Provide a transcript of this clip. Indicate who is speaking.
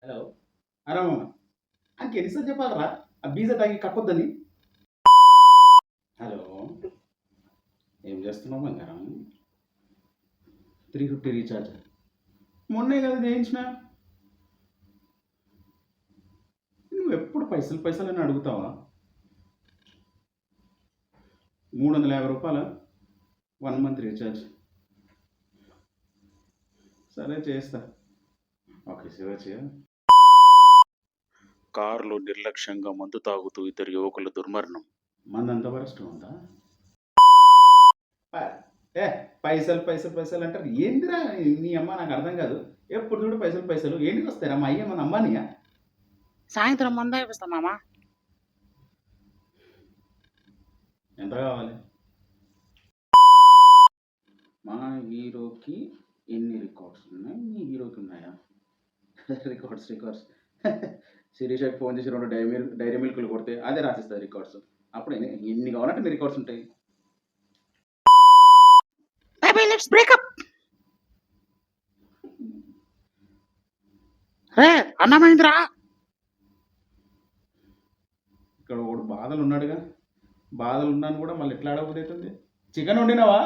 Speaker 1: Hello. ఆరామా? ఎన్నిసార్లు చెప్పాలరా ఆ బీజా తాగి కక్కొద్దని? హలో. ఏం చేస్తున్నావు బంగారం? 350 రీఛార్జ్ మొన్నే కదా చేయించిన. నువ్వు ఎప్పుడు పైసలు పైసలు అని అడుగుతావా? 350 రూపాయల 1 మంత్ రీఛార్జ్. సరే చేస్తా. ఓకే శివచ్య.
Speaker 2: కారులో నిర్లక్ష్యంగా మందు తాగుతూ ఇద్దరు యువకుల దుర్మరణం.
Speaker 1: మంది అంత వరస్ట్ ఉందా? ఏ పైసలు పైసలు పైసలు అంటారు ఏందిరా? నీ అమ్మ నాకు అర్థం కాదు. ఎప్పుడు చూడు పైసలు పైసలు ఏంటికి వస్తారా? మా అయ్య మన అమ్మానియా?
Speaker 2: సాయంత్రం మందు అయిపోస్తా మామ.
Speaker 1: ఎంత కావాలి? మా హీరోకి ఎన్ని రికార్డ్స్ ఉన్నాయి? మీ హీరోకి ఉన్నాయా? రికార్డ్స్ శిరీషకి ఫోన్ చేసి 2 డైరీ మిల్క్లు కొడితే అదే రాసిస్తుంది రికార్డ్స్. అప్పుడు ఎన్ని కావాలంటే మీ రికార్డ్స్ ఉంటాయి.
Speaker 2: Let's break up. రే అన్నమైందిరా.
Speaker 1: ఇక్కడ ఒకడు బాధలు ఉన్నాడుగా. బాధలు ఉన్నాను కూడా మళ్ళీ ఎట్లా అడగబోతుంది? చికెన్ వండినావా?